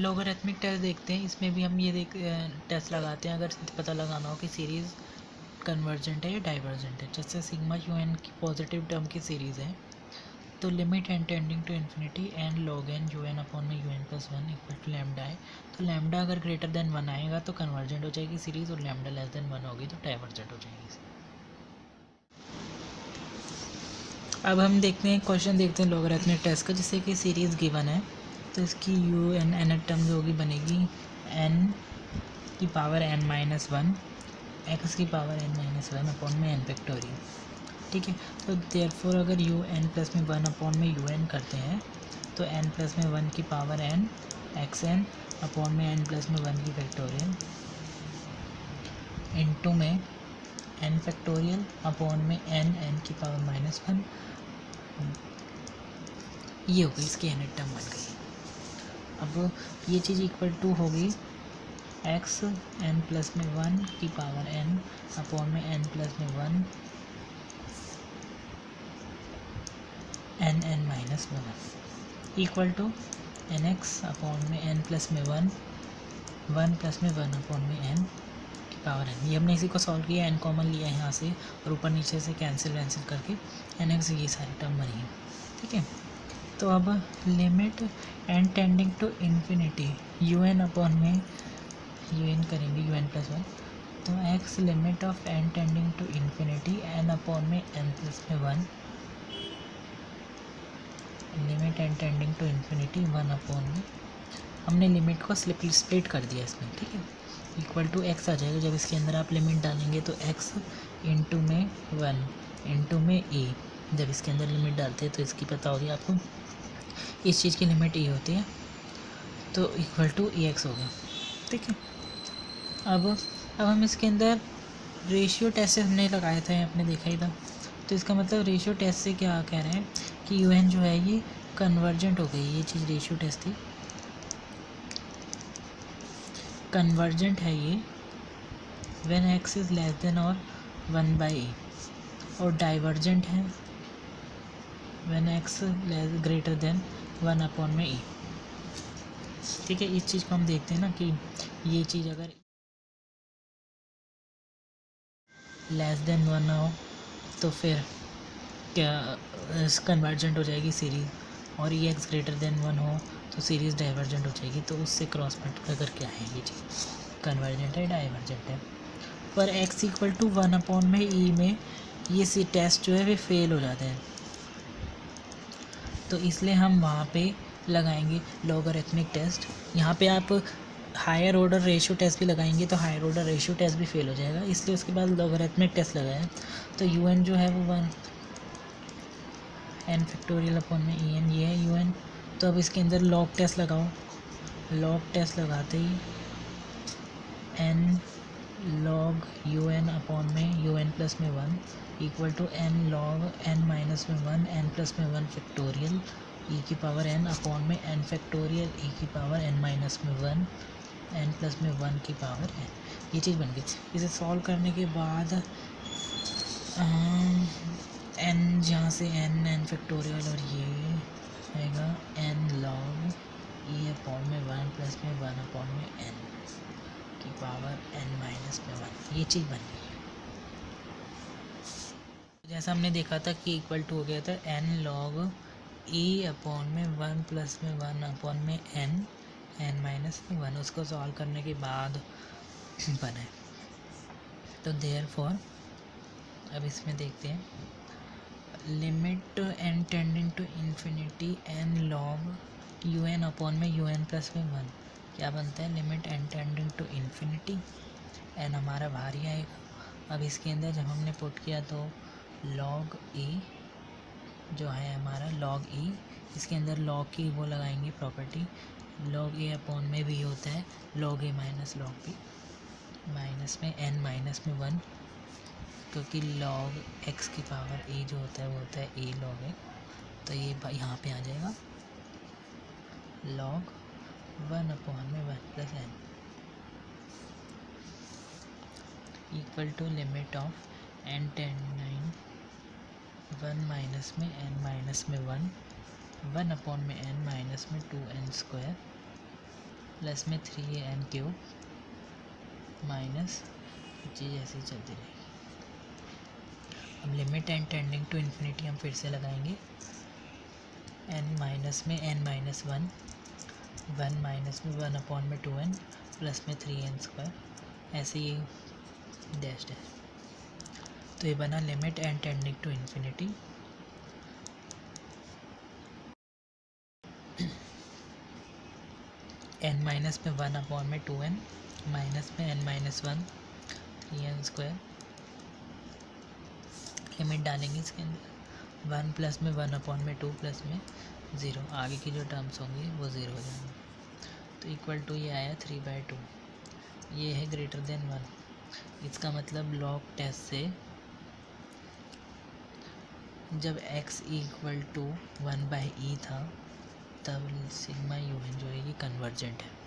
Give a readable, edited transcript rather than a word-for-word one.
Logarithmic test देखते हैं। इसमें भी हम ये टेस्ट लगाते हैं अगर पता लगाना हो कि सीरीज़ कन्वर्जेंट है या डाइवर्जेंट है। जैसे सिग्मा यू एन की पॉजिटिव टर्म की सीरीज़ है तो limit N tending to infinity N log N U N upon में you N plus one equal to lambda है। तो लैम्डा अगर ग्रेटर देन वन आएगा तो कन्वर्जेंट हो जाएगी सीरीज़, और लैम्डा लेस देन वन होगी तो डाइवर्जेंट हो जाएगी। अब हम देखते हैं क्वेश्चन देखते हैं लोगरिथमिक टेस्ट का। जैसे कि सीरीज़ गिवन है तो इसकी यू एन एन टर्म जो होगी बनेगी एन की power N minus one X की power N minus one upon में एन फैक्टोरियल। ठीक है, तो देयरफॉर अगर यू एन प्लस में वन अपॉन में यू एन करते हैं तो एन प्लस में वन की power N X N upon में एन प्लस में वन की फैक्टोरियल इनटू में एन फैक्टोरियल अपॉन में एन एन की पावर माइनस वन। ये हो गई इसकी एन टर्म बन गई। अब ये चीज़ इक्वल टू होगी एक्स एन प्लस में वन की पावर एन अपॉन में एन प्लस में वन एन एन माइनस में one equal to n x upon में एन प्लस में वन वन प्लस में वन अपॉन में एन की पावर एन। ये हमने इसी को सॉल्व किया, एन कॉमन लिया है यहाँ से और ऊपर नीचे से कैंसिल वैंसिल करके एन एक्स ये सारी टर्म बनी है। ठीक है, तो अब limit N tending to infinity u N upon में यू एन करेंगे यू एन प्लस वन, तो x limit of n tending to infinity n upon में एन प्लस में one limit N tending to infinity one upon में हमने limit को split कर दिया इसमें। ठीक है, इक्वल टू एक्स आ जाएगा। जब इसके अंदर आप लिमिट डालेंगे तो एक्स इंटू में वन इंटू में ए, जब इसके अंदर लिमिट डालते हैं तो इसकी पता होगी आपको, इस चीज़ की लिमिट ए होती है तो इक्वल टू ए एक्स होगा। ठीक है, अब हम इसके अंदर रेशियो टेस्ट से हमने लगाया था, आपने देखा ही था। तो इसका मतलब रेशियो टेस्ट से क्या कह रहे हैं कि यू एन जो है ये कन्वर्जेंट हो गई। ये चीज़ रेशियो टेस्ट थी, कन्वर्जेंट है ये when x is less than और वन बाई ए, और डाइवर्जेंट है when x greater than one upon में ए। ठीक है, इस चीज़ को हम देखते हैं ना कि ये चीज़ अगर लेस देन वन हो तो फिर क्या कन्वर्जेंट हो जाएगी सीरीज़, और ये एक्स ग्रेटर देन वन हो तो सीरीज़ डाइवर्जेंट हो जाएगी। तो उससे क्रॉस मल्टीप्लाई करके आए ये चीज़ कन्वर्जेंट है डाइवर्जेंट है। पर x equal to one upon में ई में ये सी टेस्ट जो है वे फेल हो जाते हैं, तो इसलिए हम वहाँ पे लगाएंगे लॉगरिथमिक टेस्ट। यहाँ पे आप हायर ऑर्डर रेशियो टेस्ट भी लगाएंगे तो हायर ऑर्डर रेशियो टेस्ट भी फेल हो जाएगा, इसलिए उसके बाद लॉगरिथमिक टेस्ट लगाया। तो यू एन जो है वो वन एन फैक्टोरियल अपॉन में ई एन, ये है यू एन। तो अब इसके अंदर लॉग टेस्ट लगाओ, लॉग टेस्ट लगाते ही N log you N upon में यू एन प्लस में one equal to N log N minus में वन एन प्लस में वन फैक्टोरियल ई की पावर एन अपॉन में एन फैक्टोरियल ई की पावर एन माइनस में वन एन प्लस में one की पावर एन। ये चीज़ बन गई। इसे सॉल्व करने के बाद एन जहाँ से एन एन फैक्टोरियल और ये आएगा एन लॉग ई अपॉन में वन प्लस में वन अपॉन में एन की पावर एन माइनस में वन। ये चीज़ बन गई। जैसा हमने देखा था कि इक्वल टू हो गया था एन लॉग ई अपॉन में वन प्लस में वन अपॉन में एन एन माइनस में वन, उसको सॉल्व करने के बाद बना है। तो देयरफॉर अब इसमें देखते हैं limit N tending to infinity N log you N upon में यू एन प्लस में वन क्या बनता है, limit N tending to infinity n हमारा बाहर ही आएगा। अब इसके अंदर जब हमने पुट किया तो लॉग ए जो है हमारा लॉग ई, इसके अंदर लॉग की वो लगाएंगे प्रॉपर्टी, लॉग ए अपॉन में भी होता है लॉग ए माइनस लॉग बी माइनस में एन माइनस में वन, क्योंकि लॉग एक्स की पावर ए जो होता है वो होता है ए लॉग ए, तो ये यहाँ पे आ जाएगा लॉग वन अपॉन में one plus n equal to limit of n tending one minus में एन माइनस में वन वन अपॉन में एन माइनस में टू एन स्क्वायर प्लस में 3n³ माइनस चीज़ ऐसी चलती रहेगी। अब limit n tending to infinity हम फिर से लगाएंगे। n माइनस में n-1, 1 माइनस में 1/2n प्लस में 3n², ऐसे ही डैश डैश। तो ये बना limit n tending to infinity n minus में 1/2n माइनस में n-1 3n²। लिमिट डालेंगे इसके अंदर 1 प्लस में 1/2 प्लस में 0, आगे की जो टर्म्स होंगी वो 0 हो जाएंगे। तो इक्वल टू ये आया 3/2। ये है ग्रेटर देन 1। इसका मतलब लॉग टेस्ट से जब x इक्वल टू 1/e था तब सिग्मा UN जो है ये कन्वर्जेंट है।